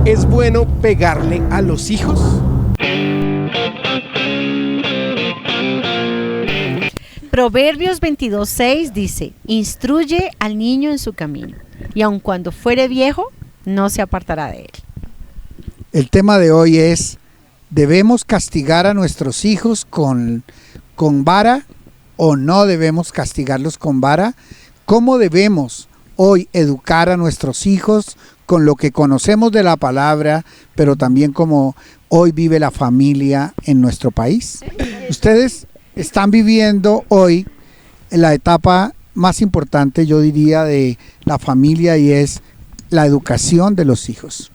¿Es bueno pegarle a los hijos? Proverbios 22:6 dice: instruye al niño en su camino, y aun cuando fuere viejo, no se apartará de él. El tema de hoy es: ¿debemos castigar a nuestros hijos con vara o no debemos castigarlos con vara? ¿Cómo debemos hoy educar a nuestros hijos con lo que conocemos de la palabra, pero también como hoy vive la familia en nuestro país? Ustedes están viviendo hoy en la etapa más importante, yo diría, de la familia, y es la educación de los hijos.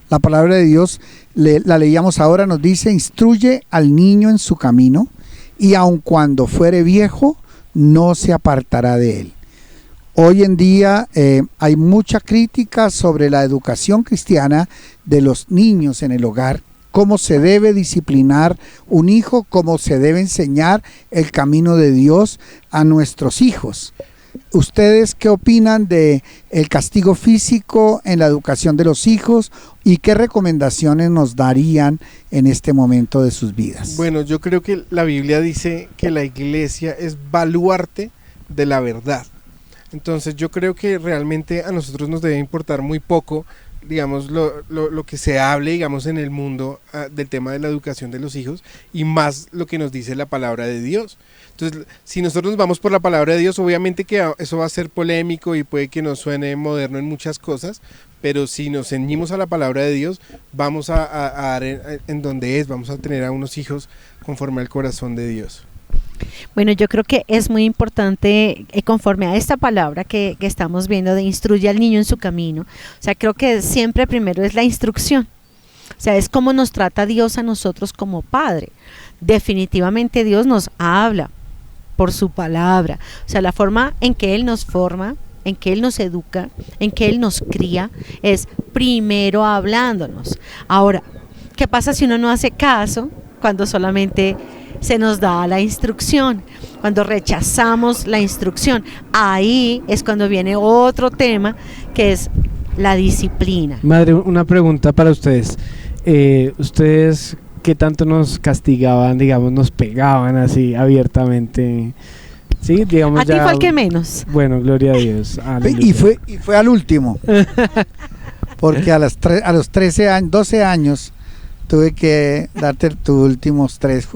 La palabra de Dios, la leíamos ahora, nos dice: instruye al niño en su camino, y aun cuando fuere viejo, no se apartará de él. Hoy en día hay mucha crítica sobre la educación cristiana de los niños en el hogar, cómo se debe disciplinar un hijo, cómo se debe enseñar el camino de Dios a nuestros hijos. ¿Ustedes qué opinan de el castigo físico en la educación de los hijos y qué recomendaciones nos darían en este momento de sus vidas? Bueno, yo creo que la Biblia dice que la iglesia es baluarte de la verdad. Entonces yo creo que realmente a nosotros nos debe importar muy poco, digamos, lo que se hable, digamos, en el mundo del tema de la educación de los hijos, y más lo que nos dice la palabra de Dios. Entonces, si nosotros nos vamos por la palabra de Dios, obviamente que eso va a ser polémico y puede que nos suene moderno en muchas cosas, pero si nos ceñimos a la palabra de Dios, vamos a dar en donde es, vamos a tener a unos hijos conforme al corazón de Dios. Bueno, yo creo que es muy importante, conforme a esta palabra que estamos viendo de instruye al niño en su camino. O sea, creo que siempre primero es la instrucción. O sea, es cómo nos trata Dios a nosotros como padre. Definitivamente Dios nos habla por su palabra. O sea, la forma en que Él nos forma, en que Él nos educa, en que Él nos cría, es primero hablándonos. Ahora, ¿qué pasa si uno no hace caso cuando solamente se nos da la instrucción? Cuando rechazamos la instrucción, ahí es cuando viene otro tema, que es la disciplina. Madre, una pregunta para ustedes. ¿Ustedes qué tanto nos castigaban, digamos, nos pegaban así abiertamente? Sí, digamos. A ti fue el que menos. Bueno, gloria a Dios. Y fue al último. Porque a los 13 años, 12 años, tuve que darte tus últimos 3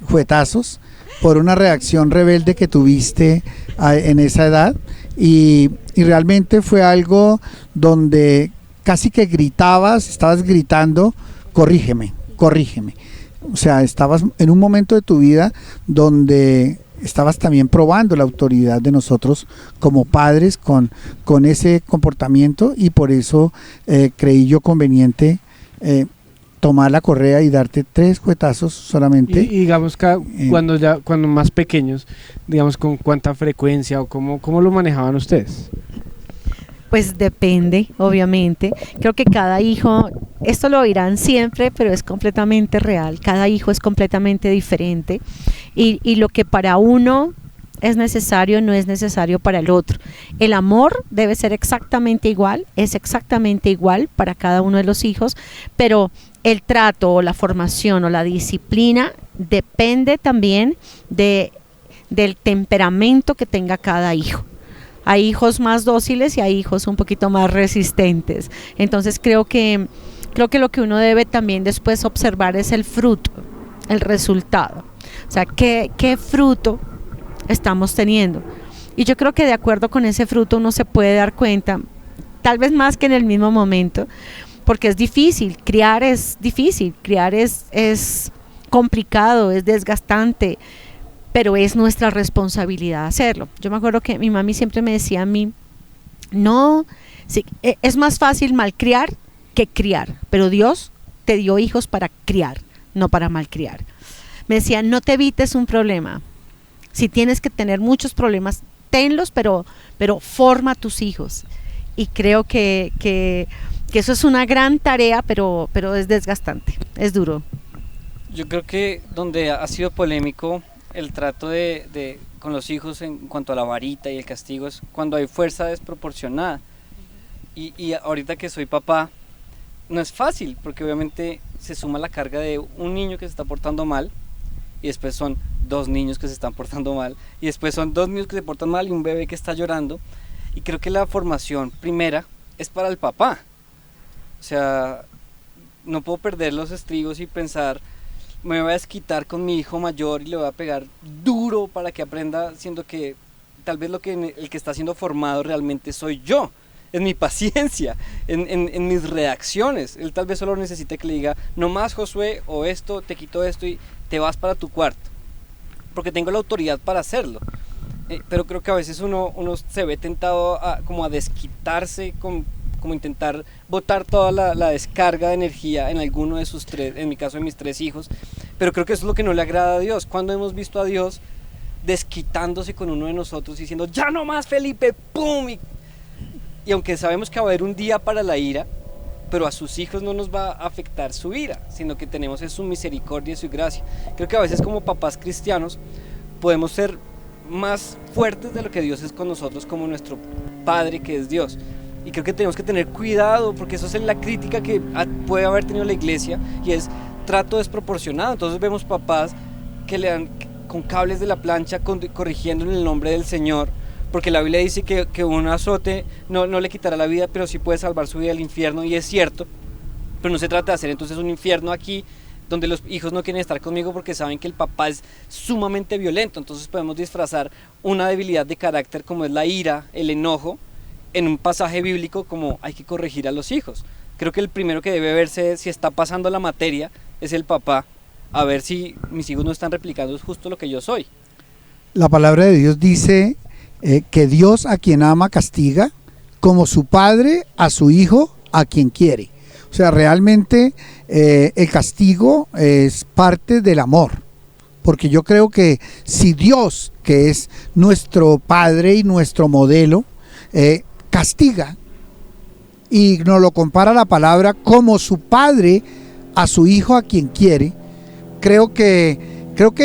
juetazos por una reacción rebelde que tuviste en esa edad, y realmente fue algo donde casi que estabas gritando: corrígeme. O sea, estabas en un momento de tu vida donde estabas también probando la autoridad de nosotros como padres con ese comportamiento, y por eso creí yo conveniente tomar la correa y darte 3 juetazos solamente. Y digamos, cuando más pequeños, digamos, ¿con cuánta frecuencia o cómo lo manejaban ustedes? Pues depende, obviamente. Creo que cada hijo, esto lo oirán siempre, pero es completamente real. Cada hijo es completamente diferente, y lo que para uno es necesario no es necesario para el otro. El amor debe ser exactamente igual, es exactamente igual para cada uno de los hijos, pero el trato o la formación o la disciplina depende también del temperamento que tenga cada hijo. Hay hijos más dóciles y hay hijos un poquito más resistentes. Entonces creo que lo que uno debe también después observar es el fruto, el resultado. O sea, ¿qué fruto estamos teniendo? Y yo creo que de acuerdo con ese fruto uno se puede dar cuenta, tal vez más que en el mismo momento, porque es difícil, criar es complicado, es desgastante, pero es nuestra responsabilidad hacerlo. Yo me acuerdo que mi mami siempre me decía a mí: no, sí, es más fácil malcriar que criar, pero Dios te dio hijos para criar, no para malcriar. Me decía: no te evites un problema. Si tienes que tener muchos problemas, tenlos, pero forma a tus hijos. Y creo que eso es una gran tarea, pero es desgastante, es duro. Yo creo que donde ha sido polémico el trato con los hijos en cuanto a la varita y el castigo es cuando hay fuerza desproporcionada. Y ahorita que soy papá, no es fácil, porque obviamente se suma la carga de un niño que se está portando mal, y después son 2 niños que se están portando mal, y después son 2 niños que se portan mal y un bebé que está llorando. Y creo que la formación primera es para el papá. O sea, no puedo perder los estribos y pensar, me voy a desquitar con mi hijo mayor y le voy a pegar duro para que aprenda, siendo que tal vez el que está siendo formado realmente soy yo, en mi paciencia, en mis reacciones. Él tal vez solo necesita que le diga, no más, Josué, o esto, te quito esto y te vas para tu cuarto, porque tengo la autoridad para hacerlo. Pero creo que a veces uno se ve tentado como a desquitarse, como intentar botar toda la descarga de energía en alguno de sus 3, en mi caso de mis 3 hijos, pero creo que eso es lo que no le agrada a Dios. Cuando hemos visto a Dios desquitándose con uno de nosotros, diciendo, ya no más, Felipe, ¡pum! Y aunque sabemos que va a haber un día para la ira, pero a sus hijos no nos va a afectar su ira, sino que tenemos es su misericordia y su gracia. Creo que a veces como papás cristianos podemos ser más fuertes de lo que Dios es con nosotros, como nuestro Padre que es Dios. Y creo que tenemos que tener cuidado, porque eso es la crítica que puede haber tenido la iglesia, y es trato desproporcionado. Entonces vemos papás que le dan con cables de la plancha corrigiendo en el nombre del Señor, porque la Biblia dice que un azote no le quitará la vida, pero sí puede salvar su vida del infierno, y es cierto, pero no se trata de hacer entonces un infierno aquí donde los hijos no quieren estar conmigo porque saben que el papá es sumamente violento. Entonces podemos disfrazar una debilidad de carácter como es la ira, el enojo, en un pasaje bíblico como hay que corregir a los hijos. Creo que el primero que debe verse si está pasando la materia es el papá, a ver si mis hijos no están replicando justo lo que yo soy. La palabra de Dios dice que Dios a quien ama castiga, como su padre a su hijo a quien quiere. O sea, realmente el castigo es parte del amor, porque yo creo que si Dios, que es nuestro Padre y nuestro modelo, castiga, y nos lo compara la palabra como su padre a su hijo a quien quiere, creo que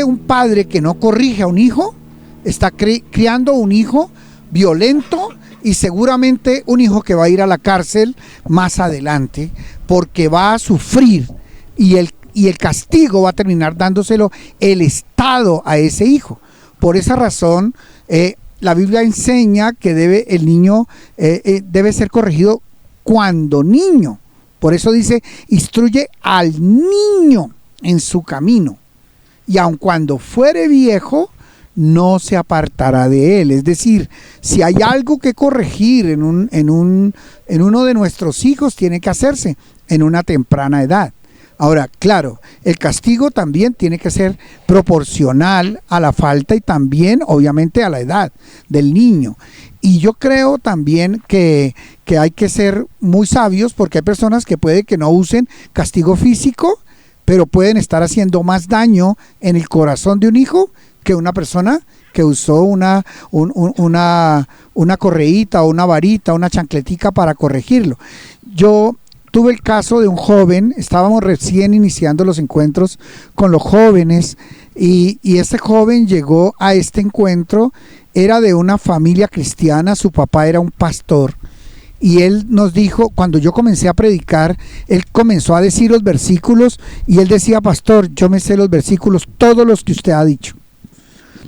un padre que no corrige a un hijo está criando un hijo violento, y seguramente un hijo que va a ir a la cárcel más adelante, porque va a sufrir, y el castigo va a terminar dándoselo el Estado a ese hijo. Por esa razón, la Biblia enseña que el niño debe ser corregido cuando niño. Por eso dice, instruye al niño en su camino, y aun cuando fuere viejo, no se apartará de él. Es decir, si hay algo que corregir en uno de nuestros hijos, tiene que hacerse en una temprana edad. Ahora, claro, el castigo también tiene que ser proporcional a la falta y también, obviamente, a la edad del niño. Y yo creo también que hay que ser muy sabios, porque hay personas que puede que no usen castigo físico, pero pueden estar haciendo más daño en el corazón de un hijo que una persona que usó una correíta o una varita, una chancletica para corregirlo. Yo tuve el caso de un joven, estábamos recién iniciando los encuentros con los jóvenes, y este joven llegó a este encuentro, era de una familia cristiana, su papá era un pastor, y él nos dijo, cuando yo comencé a predicar, él comenzó a decir los versículos, y él decía, pastor, yo me sé los versículos, todos los que usted ha dicho.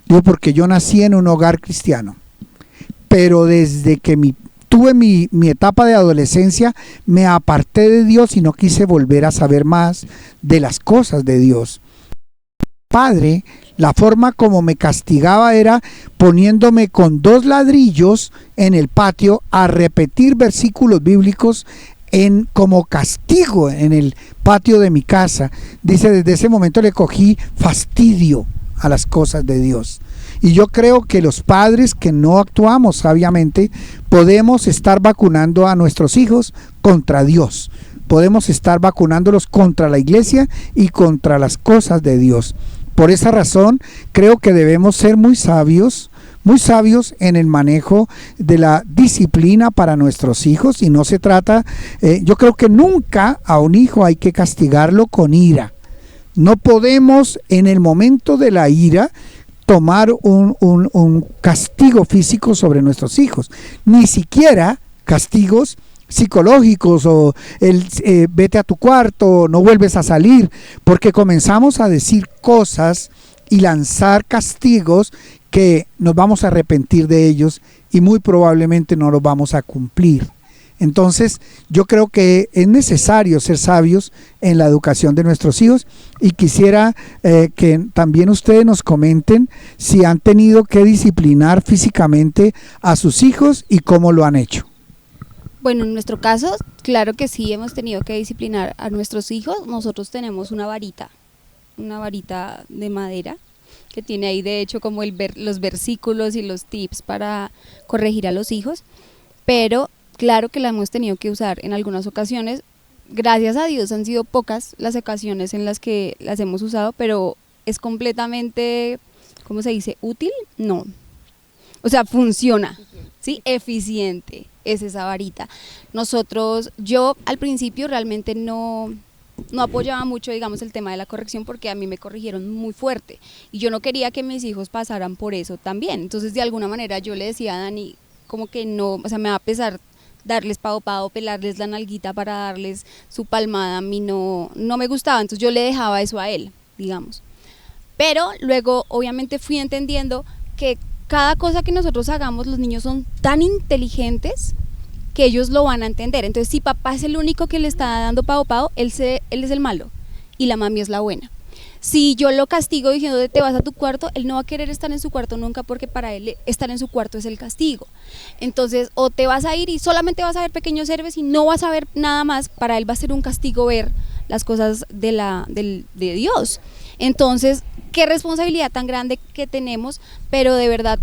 Digo, porque yo nací en un hogar cristiano, pero desde que tuve mi etapa de adolescencia, me aparté de Dios y no quise volver a saber más de las cosas de Dios. Padre, la forma como me castigaba era poniéndome con 2 ladrillos en el patio a repetir versículos bíblicos como castigo en el patio de mi casa. Dice, desde ese momento le cogí fastidio a las cosas de Dios. Y yo creo que los padres que no actuamos sabiamente podemos estar vacunando a nuestros hijos contra Dios. Podemos estar vacunándolos contra la iglesia y contra las cosas de Dios. Por esa razón, creo que debemos ser muy sabios en el manejo de la disciplina para nuestros hijos. Y no se trata, yo creo que nunca a un hijo hay que castigarlo con ira. No podemos en el momento de la ira tomar un castigo físico sobre nuestros hijos, ni siquiera castigos psicológicos o el vete a tu cuarto, no vuelves a salir, porque comenzamos a decir cosas y lanzar castigos que nos vamos a arrepentir de ellos y muy probablemente no los vamos a cumplir. Entonces, yo creo que es necesario ser sabios en la educación de nuestros hijos y quisiera que también ustedes nos comenten si han tenido que disciplinar físicamente a sus hijos y cómo lo han hecho. Bueno, en nuestro caso, claro que sí hemos tenido que disciplinar a nuestros hijos. Nosotros tenemos una varita de madera que tiene ahí de hecho como los versículos y los tips para corregir a los hijos, pero claro que la hemos tenido que usar en algunas ocasiones. Gracias a Dios han sido pocas las ocasiones en las que las hemos usado, pero es completamente, ¿cómo se dice? ¿Útil? No. O sea, funciona, ¿sí? Eficiente es esa varita. Yo al principio realmente no apoyaba mucho, digamos, el tema de la corrección porque a mí me corrigieron muy fuerte y yo no quería que mis hijos pasaran por eso también. Entonces, de alguna manera yo le decía a Dani como que no, o sea, me va a pesar darles pavo, pelarles la nalguita para darles su palmada, a mí no me gustaba, entonces yo le dejaba eso a él, digamos. Pero luego obviamente fui entendiendo que cada cosa que nosotros hagamos, los niños son tan inteligentes que ellos lo van a entender. Entonces, si papá es el único que le está dando pavo, él es el malo y la mami es la buena. Si yo lo castigo diciendo te vas a tu cuarto, él no va a querer estar en su cuarto nunca porque para él estar en su cuarto es el castigo. Entonces, o te vas a ir y solamente vas a ver pequeños héroes y no vas a ver nada más, para él va a ser un castigo ver las cosas de Dios. Entonces, qué responsabilidad tan grande que tenemos, pero de verdad,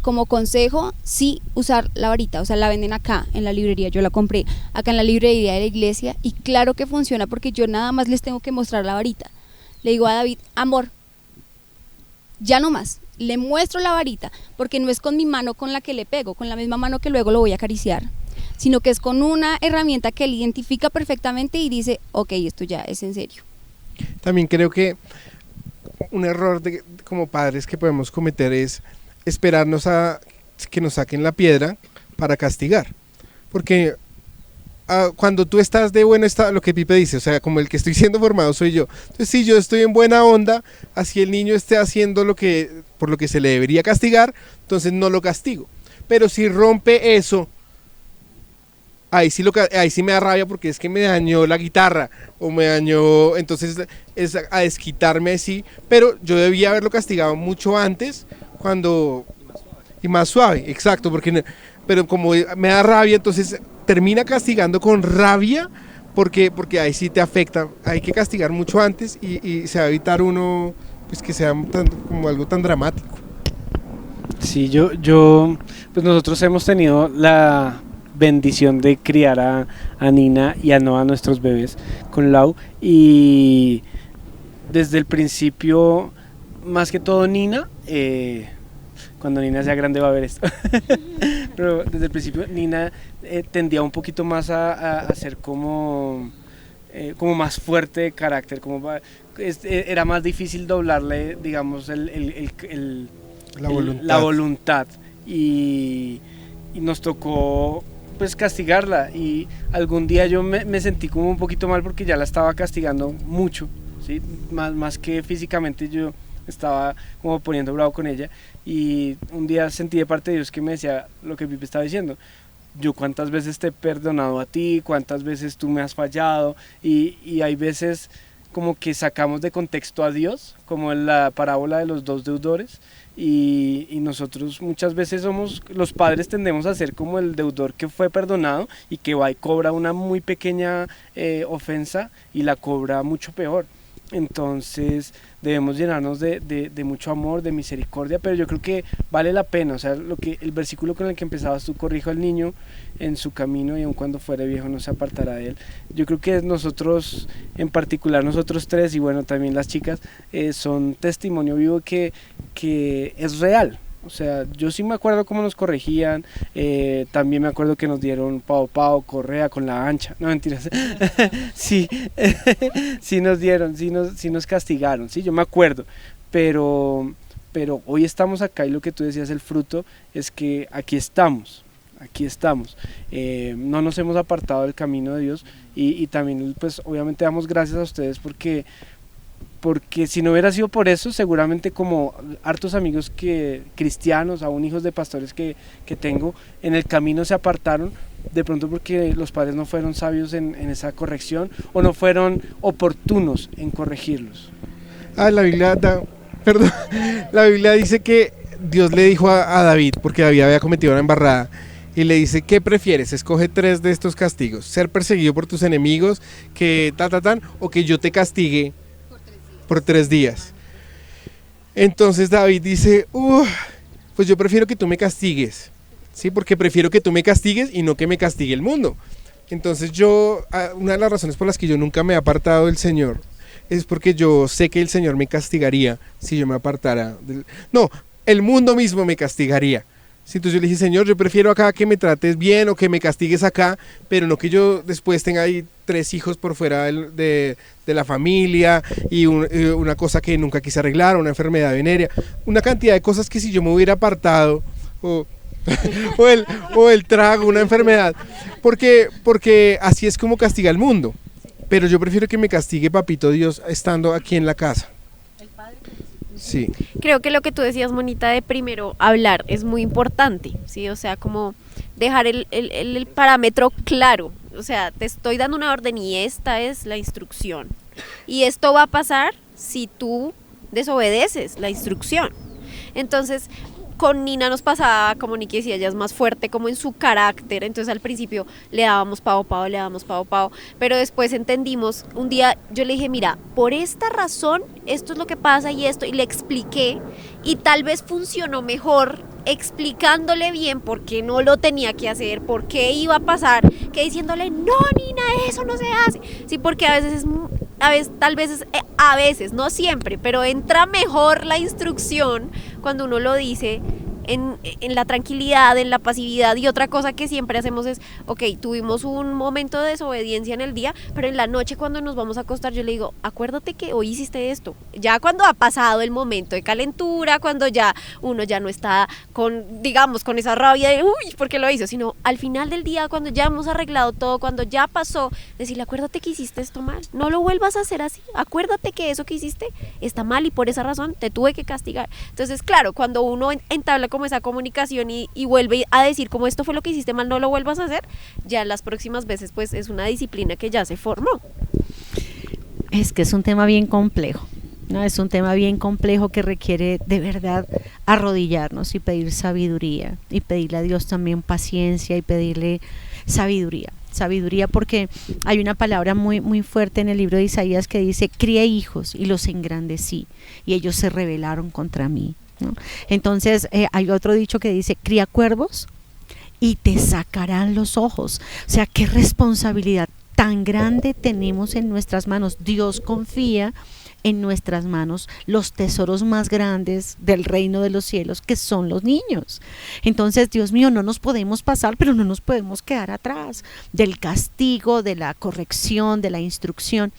como consejo, sí usar la varita, o sea, la venden acá en la librería, yo la compré acá en la librería de la iglesia y claro que funciona porque yo nada más les tengo que mostrar la varita. Le digo a David, amor, ya no más, le muestro la varita, porque no es con mi mano con la que le pego, con la misma mano que luego lo voy a acariciar, sino que es con una herramienta que él identifica perfectamente y dice, ok, esto ya es en serio. También creo que un error como padres que podemos cometer es esperarnos a que nos saquen la piedra para castigar, porque cuando tú estás de buen estado, lo que Pipe dice, o sea, como el que estoy siendo formado soy yo. Entonces, si yo estoy en buena onda, así el niño esté haciendo por lo que se le debería castigar, entonces no lo castigo. Pero si rompe eso, ahí sí me da rabia porque es que me dañó la guitarra o me dañó, entonces es a desquitarme así, pero yo debía haberlo castigado mucho antes y más suave, exacto, pero como me da rabia, entonces termina castigando con rabia porque ahí sí te afecta. Hay que castigar mucho antes y se va a evitar uno pues que sea como algo tan dramático. Sí, pues nosotros hemos tenido la bendición de criar a Nina y a Noah, nuestros bebés, con Lau, y desde el principio, más que todo Nina, cuando Nina sea grande va a ver esto, pero desde el principio Nina tendía un poquito más a ser como más fuerte de carácter, era más difícil doblarle, digamos, la voluntad y nos tocó pues castigarla, y algún día yo me sentí como un poquito mal porque ya la estaba castigando mucho, ¿sí? Más que físicamente, yo estaba como poniendo bravo con ella, y un día sentí de parte de Dios que me decía lo que Pipe estaba diciendo: yo cuántas veces te he perdonado a ti, cuántas veces tú me has fallado, y hay veces como que sacamos de contexto a Dios, como en la parábola de los dos deudores, y nosotros muchas veces los padres tendemos a ser como el deudor que fue perdonado y que va y cobra una muy pequeña ofensa y la cobra mucho peor. Entonces debemos llenarnos de mucho amor, de misericordia, pero yo creo que vale la pena, o sea, el versículo con el que empezabas tú: corrijo al niño en su camino y aun cuando fuere viejo no se apartará de él. Yo creo que nosotros, en particular nosotros tres, y bueno, también las chicas, son testimonio vivo que es real. O sea, yo sí me acuerdo cómo nos corregían, también me acuerdo que nos dieron pao, correa con la ancha, no mentiras, sí, sí nos dieron, sí nos castigaron, sí, yo me acuerdo, pero hoy estamos acá y lo que tú decías, el fruto es que aquí estamos, aquí estamos. No nos hemos apartado del camino de Dios y también pues obviamente damos gracias a ustedes porque si no hubiera sido por eso, seguramente como hartos amigos cristianos, aún hijos de pastores que tengo, en el camino se apartaron, de pronto porque los padres no fueron sabios en esa corrección o no fueron oportunos en corregirlos. La Biblia dice que Dios le dijo a David, porque David había cometido una embarrada, y le dice: ¿qué prefieres? Escoge 3 de estos castigos: ser perseguido por tus enemigos, o que yo te castigue por 3 días. Entonces David dice: pues yo prefiero que tú me castigues, ¿sí? Porque prefiero que tú me castigues y no que me castigue el mundo. Entonces una de las razones por las que yo nunca me he apartado del Señor es porque yo sé que el Señor me castigaría si yo me apartara el mundo mismo me castigaría. Sí, entonces yo le dije: Señor, yo prefiero acá que me trates bien o que me castigues acá, pero no que yo después tenga ahí 3 hijos por fuera de la familia y una cosa que nunca quise arreglar, una enfermedad venérea, una cantidad de cosas que si yo me hubiera apartado o el trago, una enfermedad, porque así es como castiga el mundo. Pero yo prefiero que me castigue Papito Dios estando aquí en la casa. Sí. Creo que lo que tú decías, Monita, de primero hablar es muy importante, ¿sí? O sea, como dejar el parámetro claro. O sea, te estoy dando una orden y esta es la instrucción. Y esto va a pasar si tú desobedeces la instrucción. Entonces, con Nina nos pasaba, como Nicky decía, ella es más fuerte como en su carácter, entonces al principio le dábamos pavo, pero después entendimos, un día yo le dije: mira, por esta razón, esto es lo que pasa y le expliqué, y tal vez funcionó mejor explicándole bien por qué no lo tenía que hacer, por qué iba a pasar, que diciéndole: no, Nina, eso no se hace. Sí, porque a veces, no siempre, pero entra mejor la instrucción cuando uno lo dice en la tranquilidad, en la pasividad. Y otra cosa que siempre hacemos es: ok, tuvimos un momento de desobediencia en el día, pero en la noche cuando nos vamos a acostar yo le digo: acuérdate que hoy hiciste esto. Ya cuando ha pasado el momento de calentura, cuando ya uno ya no está con esa rabia de uy, ¿por qué lo hizo? Sino al final del día, cuando ya hemos arreglado todo, cuando ya pasó, decirle: acuérdate que hiciste esto mal, no lo vuelvas a hacer así, acuérdate que eso que hiciste está mal y por esa razón te tuve que castigar. Entonces, claro, cuando uno entabla como esa comunicación y vuelve a decir como esto fue lo que hiciste mal, no lo vuelvas a hacer, ya las próximas veces pues es una disciplina que ya se formó. Es que es un tema bien complejo, ¿no? Es un tema bien complejo que requiere de verdad arrodillarnos y pedir sabiduría, y pedirle a Dios también paciencia y pedirle sabiduría, porque hay una palabra muy, muy fuerte en el libro de Isaías que dice: crié hijos y los engrandecí y ellos se rebelaron contra mí, ¿no? Entonces hay otro dicho que dice: cría cuervos y te sacarán los ojos. O sea, qué responsabilidad tan grande tenemos en nuestras manos. Dios confía en nuestras manos los tesoros más grandes del reino de los cielos, que son los niños. Entonces, Dios mío, no nos podemos pasar, pero no nos podemos quedar atrás del castigo, de la corrección, de la instrucción.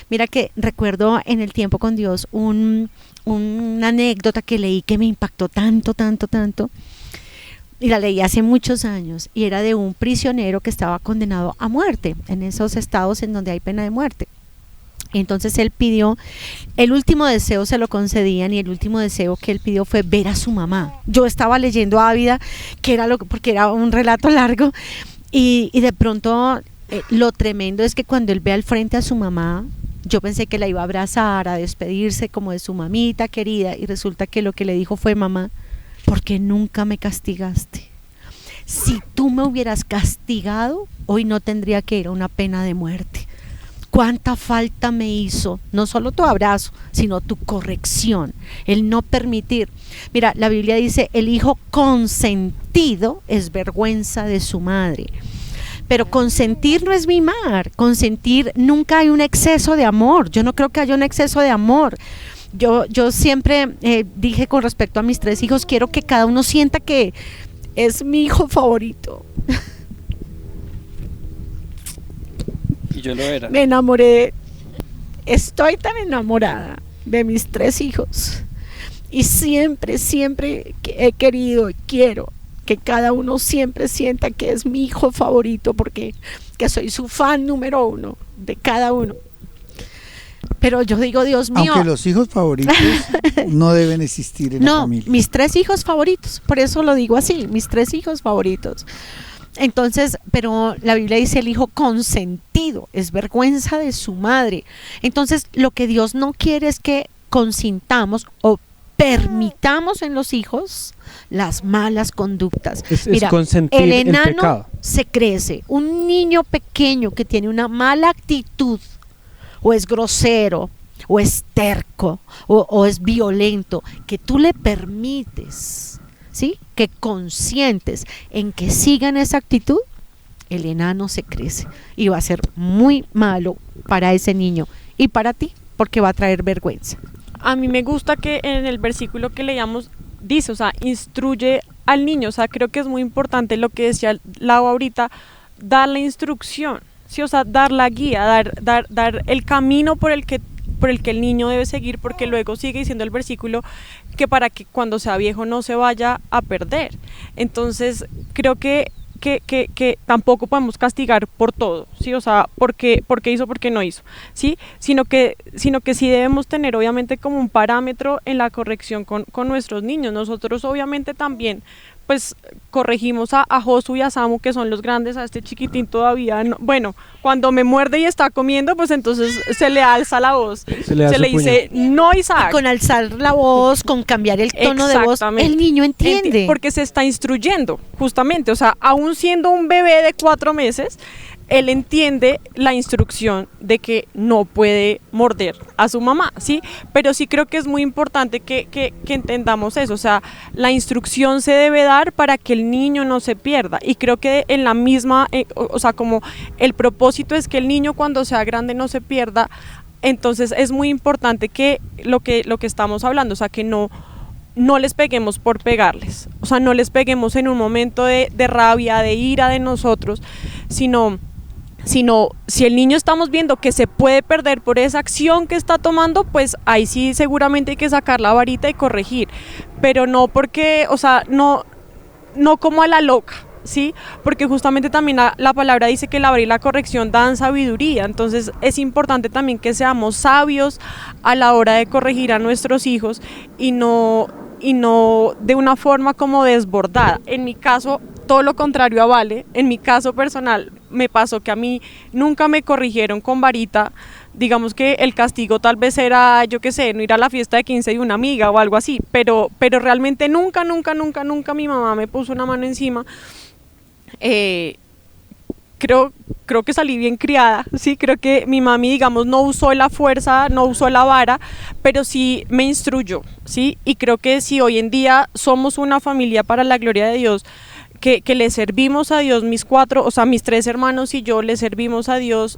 Mira que recuerdo en el tiempo con Dios una anécdota que leí que me impactó tanto, y la leí hace muchos años, y era de un prisionero que estaba condenado a muerte en esos estados en donde hay pena de muerte. Entonces él pidió, el último deseo se lo concedían, y el último deseo que él pidió fue ver a su mamá. Yo estaba leyendo ávida, porque era un relato largo, y de pronto lo tremendo es que cuando él ve al frente a su mamá, yo pensé que la iba a abrazar, a despedirse como de su mamita querida, y resulta que lo que le dijo fue: mamá, ¿por qué nunca me castigaste? Si tú me hubieras castigado, hoy no tendría que ir a una pena de muerte. Cuánta falta me hizo, no solo tu abrazo, sino tu corrección, el no permitir. Mira, la Biblia dice: el hijo consentido es vergüenza de su madre. Pero consentir no es mimar, consentir, nunca hay un exceso de amor. Yo no creo que haya un exceso de amor. Yo siempre dije con respecto a mis 3 hijos, quiero que cada uno sienta que es mi hijo favorito. Y yo lo era. Me enamoré, estoy tan enamorada de mis 3 hijos, y siempre he querido y quiero que cada uno siempre sienta que es mi hijo favorito, porque que soy su fan número uno de cada uno. Pero yo digo, Dios mío. Aunque los hijos favoritos no deben existir en la familia. No, mis 3 hijos favoritos, por eso lo digo así, mis 3 hijos favoritos. Entonces, pero la Biblia dice el hijo consentido, es vergüenza de su madre. Entonces, lo que Dios no quiere es que consintamos o permitamos en los hijos las malas conductas. Mira, consentir el enano el pecado. se crece. Un niño pequeño que tiene una mala actitud, o es grosero, o es terco, o es violento, que tú le permites, ¿sí?, que consientes en que siga en esa actitud, el enano se crece y va a ser muy malo para ese niño y para ti, porque va a traer vergüenza. A mí me gusta que en el versículo que leíamos dice, o sea, instruye al niño, o sea, creo que es muy importante lo que decía Lau ahorita, dar la instrucción, sí, o sea, dar la guía, dar el camino por el que el niño debe seguir, porque luego sigue diciendo el versículo que para que cuando sea viejo no se vaya a perder. Entonces, creo que tampoco podemos castigar por todo, ¿sí? O sea, porque hizo, porque no hizo, ¿sí? Sino que sí debemos tener obviamente como un parámetro en la corrección con nuestros niños. Nosotros obviamente también pues corregimos a Josu y a Samu, que son los grandes, a este chiquitín todavía no. Bueno, cuando me muerde y está comiendo, pues entonces se le alza la voz, se le dice, no, Isaac. Y con alzar la voz, con cambiar el tono de voz, el niño entiende. Porque se está instruyendo, justamente, o sea, aún siendo un bebé de 4 meses, él entiende la instrucción de que no puede morder a su mamá, ¿sí? Pero sí creo que es muy importante que entendamos eso, o sea, la instrucción se debe dar para que el niño no se pierda, y creo que en la misma, o sea, como el propósito es que el niño cuando sea grande no se pierda. Entonces es muy importante que lo que estamos hablando, o sea, que no les peguemos por pegarles, o sea, no les peguemos en un momento de rabia, de ira de nosotros, sino si el niño estamos viendo que se puede perder por esa acción que está tomando, pues ahí sí seguramente hay que sacar la varita y corregir, pero no porque, o sea, no como a la loca, ¿sí? Porque justamente también la palabra dice que la vara y la corrección dan sabiduría, entonces es importante también que seamos sabios a la hora de corregir a nuestros hijos y no de una forma como desbordada. En mi caso, todo lo contrario a Vale, en mi caso personal me pasó que a mí nunca me corrigieron con varita. Digamos que el castigo tal vez era, yo qué sé, no ir a la fiesta de 15 de una amiga o algo así, pero realmente nunca mi mamá me puso una mano encima. Creo que salí bien criada, sí, creo que mi mami, digamos, no usó la fuerza, no usó la vara, pero sí me instruyó, sí, y creo que si hoy en día somos una familia para la gloria de Dios, que le servimos a Dios, mis 3 hermanos y yo le servimos a Dios,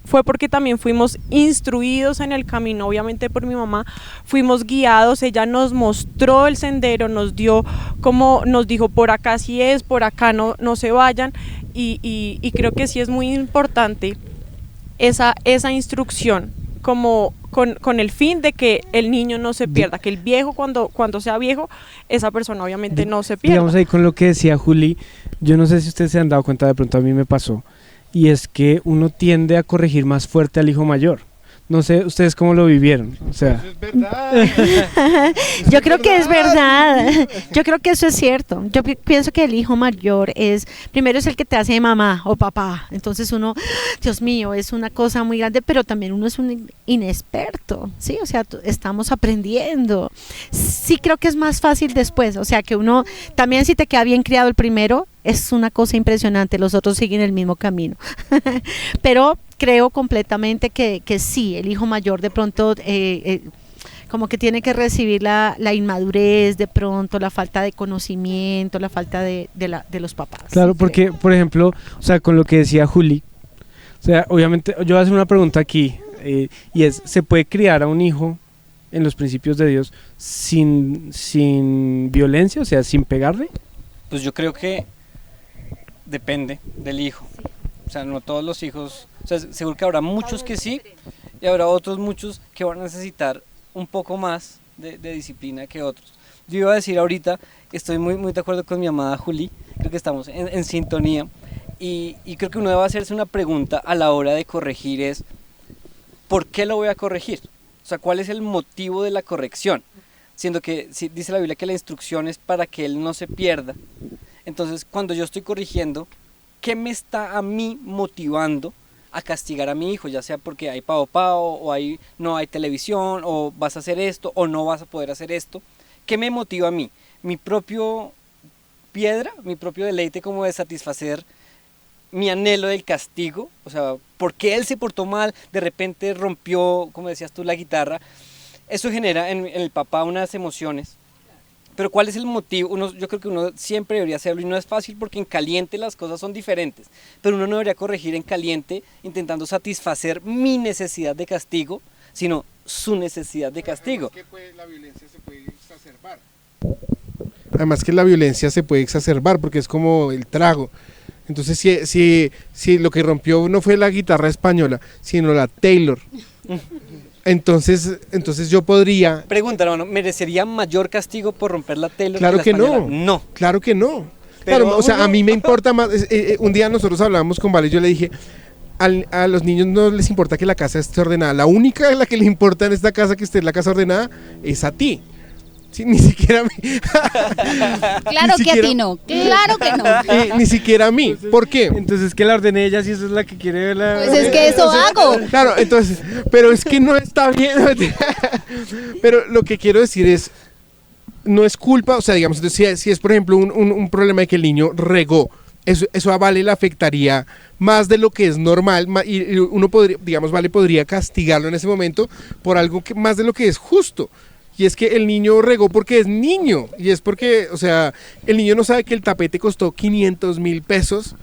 fue porque también fuimos instruidos en el camino, obviamente por mi mamá, fuimos guiados, ella nos mostró el sendero, nos dio, como nos dijo, por acá sí es, por acá no se vayan, y creo que sí es muy importante esa instrucción, como con el fin de que el niño no se pierda, que el viejo cuando sea viejo, esa persona obviamente no se pierda. Digamos ahí con lo que decía Juli, yo no sé si ustedes se han dado cuenta, de pronto a mí me pasó, y es que uno tiende a corregir más fuerte al hijo mayor. No sé, ¿ustedes cómo lo vivieron? O sea, eso es verdad. Yo creo que es verdad. Yo creo que eso es cierto. Yo pienso que el hijo mayor primero es el que te hace mamá o papá. Entonces uno, Dios mío, es una cosa muy grande, pero también uno es un inexperto, ¿sí? O sea, estamos aprendiendo. Sí creo que es más fácil después. O sea, que uno, también si te queda bien criado el primero, es una cosa impresionante. Los otros siguen el mismo camino. Pero creo completamente que sí, el hijo mayor de pronto como que tiene que recibir la inmadurez, de pronto la falta de conocimiento, la falta de los papás. Claro, sí, porque por ejemplo, o sea, con lo que decía Juli, o sea, obviamente yo voy a hacer una pregunta aquí, y es, ¿se puede criar a un hijo en los principios de Dios sin violencia, o sea, sin pegarle? Pues yo creo que depende del hijo. O sea, no todos los hijos, o sea, seguro que habrá muchos que sí, y habrá otros muchos que van a necesitar un poco más de disciplina que otros. Yo iba a decir ahorita, estoy muy de acuerdo con mi amada Juli, creo que estamos en sintonía, y creo que uno debe hacerse una pregunta a la hora de corregir es, ¿por qué lo voy a corregir? O sea, ¿cuál es el motivo de la corrección? Siendo que dice la Biblia que la instrucción es para que él no se pierda. Entonces, cuando yo estoy corrigiendo, ¿qué me está a mí motivando a castigar a mi hijo? Ya sea porque hay pao o no hay televisión, o vas a hacer esto, o no vas a poder hacer esto. ¿Qué me motiva a mí? ¿Mi propio piedra, mi propio deleite como de satisfacer mi anhelo del castigo? O sea, porque él se portó mal, de repente rompió, como decías tú, la guitarra. Eso genera en el papá unas emociones. Pero ¿cuál es el motivo? Yo creo que uno siempre debería hacerlo, y no es fácil porque en caliente las cosas son diferentes. Pero uno no debería corregir en caliente intentando satisfacer mi necesidad de castigo, sino su necesidad de castigo. La violencia se puede exacerbar. Además que la violencia se puede exacerbar porque es como el trago. Entonces si lo que rompió no fue la guitarra española, sino la Taylor. Entonces yo podría... Pregunta, hermano, ¿merecería mayor castigo por romper la Taylor? Claro que no. No. Claro que no. Pero claro, o sea, a mí me importa más. Un día nosotros hablábamos con Vale y yo le dije, a los niños no les importa que la casa esté ordenada. La única a la que le importa en esta casa que esté la casa ordenada es a ti. Sí, ni siquiera a mí. Claro que a ti no, claro que no. Ni siquiera a mí. ¿Por qué? Entonces que la ordene ella si eso es la que quiere verla. Pues es que eso hago. Claro, entonces, pero es que no está bien. Pero lo que quiero decir es, no es culpa, o sea, digamos, si es por ejemplo un problema de que el niño regó, eso a Vale le afectaría más de lo que es normal, y uno podría, digamos, Vale podría castigarlo en ese momento por algo que más de lo que es justo. Y es que el niño regó porque es niño, y es porque, o sea, el niño no sabe que el tapete costó 500,000 pesos,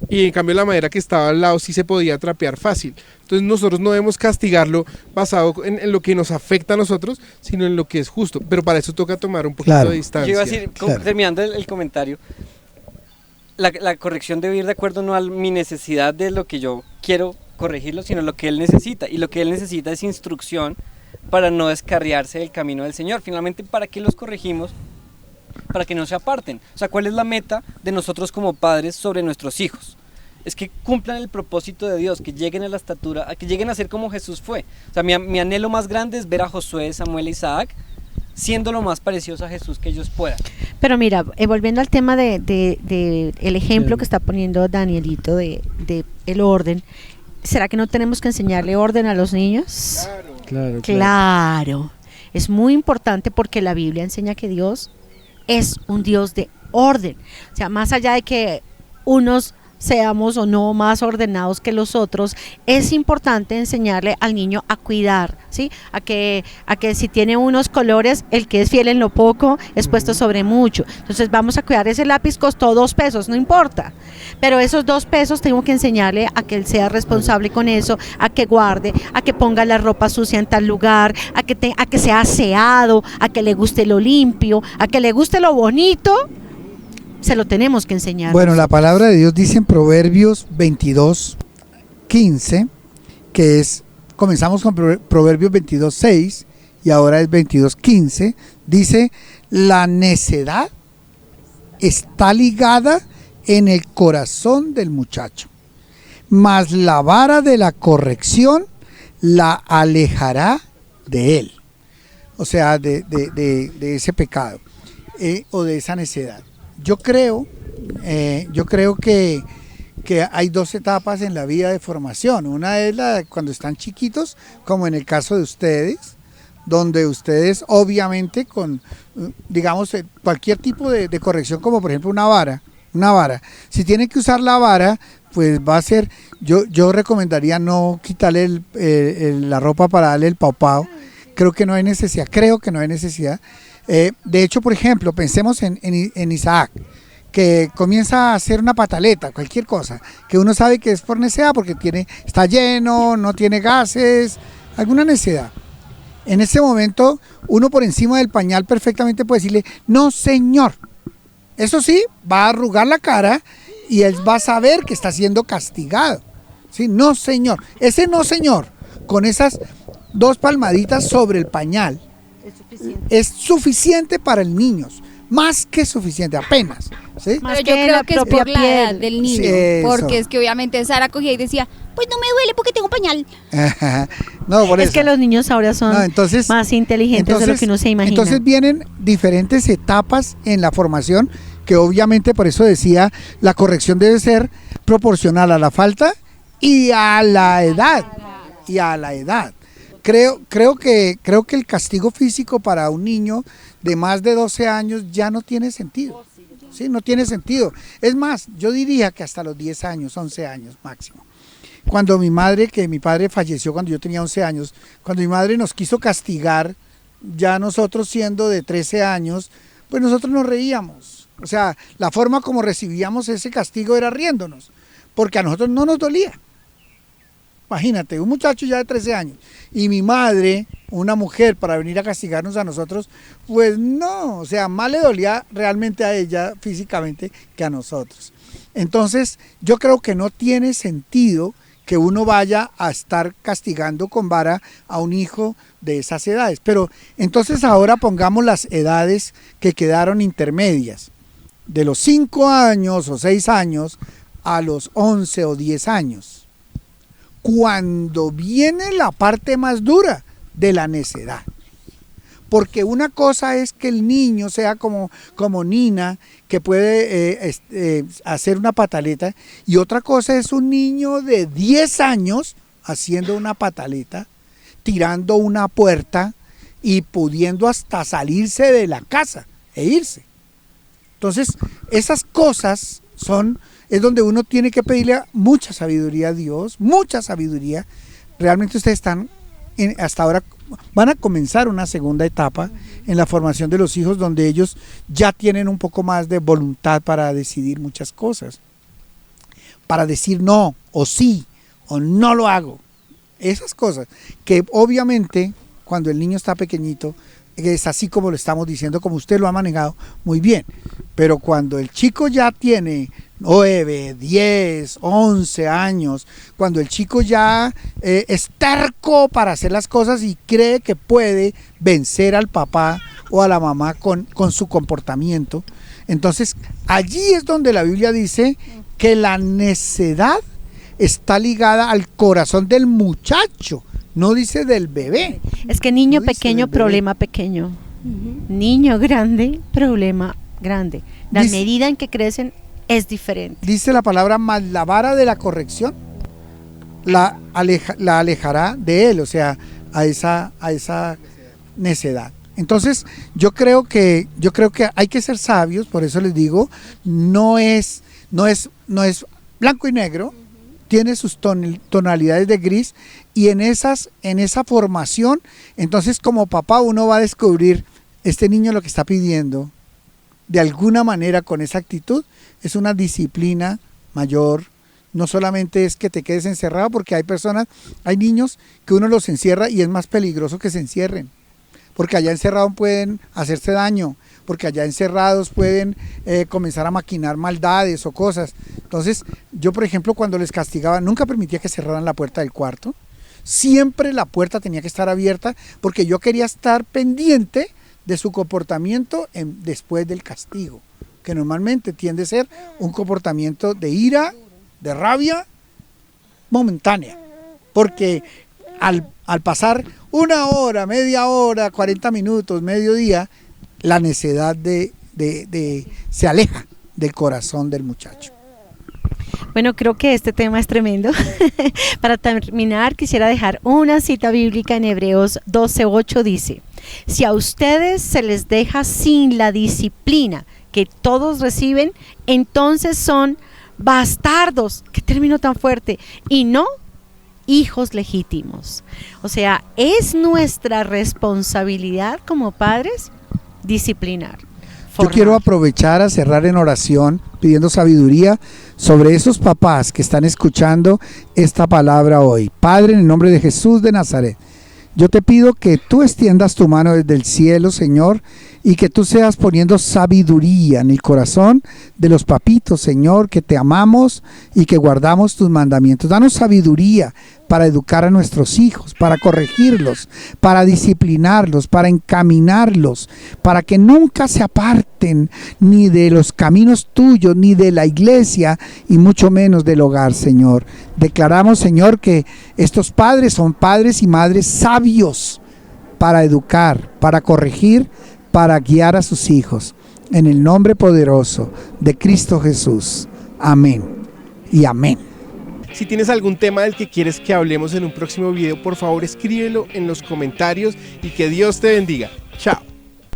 y en cambio la madera que estaba al lado sí se podía trapear fácil. Entonces nosotros no debemos castigarlo basado en lo que nos afecta a nosotros, sino en lo que es justo. Pero para eso toca tomar un poquito de distancia. Yo iba a decir, terminando el comentario, la corrección debe ir de acuerdo no a mi necesidad de lo que yo quiero corregirlo, sino lo que él necesita. Y lo que él necesita es instrucción para no descarriarse del camino del Señor. Finalmente, ¿para qué los corregimos? Para que no se aparten. O sea, ¿cuál es la meta de nosotros como padres sobre nuestros hijos? Es que cumplan el propósito de Dios, que lleguen a la estatura, que lleguen a ser como Jesús fue. O sea, mi anhelo más grande es ver a Josué, Samuel e Isaac siendo lo más parecidos a Jesús que ellos puedan. Pero mira, volviendo al tema de el ejemplo que está poniendo Danielito de el orden, ¿será que no tenemos que enseñarle orden a los niños? Claro. Es muy importante porque la Biblia enseña que Dios es un Dios de orden. O sea, más allá de que unos seamos o no más ordenados que los otros, es importante enseñarle al niño a cuidar, ¿sí? A que si tiene unos colores, el que es fiel en lo poco es puesto sobre mucho. Entonces vamos a cuidar, ese lápiz costó 2 pesos, no importa, pero esos 2 pesos tengo que enseñarle a que él sea responsable con eso, a que guarde, a que ponga la ropa sucia en tal lugar, a que sea aseado, a que le guste lo limpio, a que le guste lo bonito. Se lo tenemos que enseñar. Bueno, la palabra de Dios dice en Proverbios 22:15, que es, comenzamos con Proverbios 22:6 y ahora es 22:15, dice, la necedad está ligada en el corazón del muchacho, mas la vara de la corrección la alejará de él. O sea, de ese pecado o de esa necedad. Yo creo que hay 2 etapas en la vida de formación. Una es la de cuando están chiquitos, como en el caso de ustedes, donde ustedes obviamente con, digamos, cualquier tipo de corrección, como por ejemplo una vara, si tienen que usar la vara, pues va a ser, yo recomendaría no quitarle la ropa para darle el pau. Creo que no hay necesidad. De hecho, por ejemplo, pensemos en Isaac, que comienza a hacer una pataleta, cualquier cosa, que uno sabe que es por necedad, porque está lleno, no tiene gases, alguna necedad. En ese momento, uno por encima del pañal perfectamente puede decirle, no señor. Eso sí, va a arrugar la cara y él va a saber que está siendo castigado. ¿Sí? No señor. Ese no señor, con esas 2 palmaditas sobre el pañal, es suficiente para el niño, más que suficiente, apenas. ¿Sí? Más Pero que yo creo la que es propia por la edad piel. del niño, Sí, eso. porque es que obviamente Sara cogía y decía, pues no me duele porque tengo pañal. No, por Es eso. que los niños ahora son No, entonces, más inteligentes de lo que uno se imagina. Entonces vienen diferentes etapas en la formación, que obviamente por eso decía, la corrección debe ser proporcional a la falta y a la edad. Y a la edad. Creo que el castigo físico para un niño de más de 12 años ya no tiene sentido. Sí, no tiene sentido. Es más, yo diría que hasta los 10 años, 11 años máximo. Cuando mi padre falleció cuando yo tenía 11 años, cuando mi madre nos quiso castigar, ya nosotros siendo de 13 años, pues nosotros nos reíamos. O sea, la forma como recibíamos ese castigo era riéndonos, porque a nosotros no nos dolía. Imagínate, un muchacho ya de 13 años y mi madre, una mujer, para venir a castigarnos a nosotros, pues no, o sea, más le dolía realmente a ella físicamente que a nosotros. Entonces, yo creo que no tiene sentido que uno vaya a estar castigando con vara a un hijo de esas edades. Pero entonces ahora pongamos las edades que quedaron intermedias, de los 5 años o 6 años a los 11 o 10 años. Cuando viene la parte más dura de la necedad. Porque una cosa es que el niño sea como Nina, que puede hacer una pataleta, y otra cosa es un niño de 10 años haciendo una pataleta, tirando una puerta y pudiendo hasta salirse de la casa e irse. Entonces, esas cosas es donde uno tiene que pedirle mucha sabiduría a Dios, mucha sabiduría. Realmente ustedes hasta ahora van a comenzar una segunda etapa en la formación de los hijos, donde ellos ya tienen un poco más de voluntad para decidir muchas cosas, para decir no, o sí, o no lo hago. Esas cosas que obviamente cuando el niño está pequeñito es así como lo estamos diciendo, como usted lo ha manejado muy bien, pero cuando el chico ya tiene 9, 10, 11 años, cuando el chico ya es terco para hacer las cosas y cree que puede vencer al papá o a la mamá con su comportamiento, entonces allí es donde la Biblia dice que la necedad está ligada al corazón del muchacho, no dice del bebé. Es que niño No dice pequeño, del bebé. problema pequeño. Niño grande, problema grande. La Dice- medida en que crecen es diferente. Dice la palabra, más la vara de la corrección la alejará de él, o sea, a esa necedad. Entonces, yo creo que hay que ser sabios, por eso les digo, no es blanco y negro, tiene sus tonalidades de gris, y en esa formación, entonces como papá uno va a descubrir este niño lo que está pidiendo, de alguna manera con esa actitud, es una disciplina mayor. No solamente es que te quedes encerrado, porque hay niños que uno los encierra y es más peligroso que se encierren, porque allá encerrados pueden hacerse daño, porque allá encerrados pueden comenzar a maquinar maldades o cosas. Entonces, yo por ejemplo cuando les castigaba, nunca permitía que cerraran la puerta del cuarto, siempre la puerta tenía que estar abierta, porque yo quería estar pendiente de su comportamiento después del castigo, que normalmente tiende a ser un comportamiento de ira, de rabia momentánea, porque al pasar 1 hora, media hora, 40 minutos, mediodía, la necedad se aleja del corazón del muchacho. Bueno, creo que este tema es tremendo. Para terminar, quisiera dejar una cita bíblica en Hebreos 12:8, dice: si a ustedes se les deja sin la disciplina que todos reciben, entonces son bastardos, qué término tan fuerte, y no hijos legítimos. O sea, es nuestra responsabilidad como padres disciplinar. Yo quiero aprovechar a cerrar en oración pidiendo sabiduría sobre esos papás que están escuchando esta palabra hoy. Padre, en el nombre de Jesús de Nazaret, yo te pido que tú extiendas tu mano desde el cielo, Señor, y que tú seas poniendo sabiduría en el corazón de los papitos, Señor, que te amamos y que guardamos tus mandamientos. Danos sabiduría para educar a nuestros hijos, para corregirlos, para disciplinarlos, para encaminarlos, para que nunca se aparten ni de los caminos tuyos, ni de la iglesia, y mucho menos del hogar, Señor. Declaramos, Señor, que estos padres son padres y madres sabios para educar, para corregir, para guiar a sus hijos. En el nombre poderoso de Cristo Jesús. Amén y amén. Si tienes algún tema del que quieres que hablemos en un próximo video, por favor escríbelo en los comentarios y que Dios te bendiga. Chao.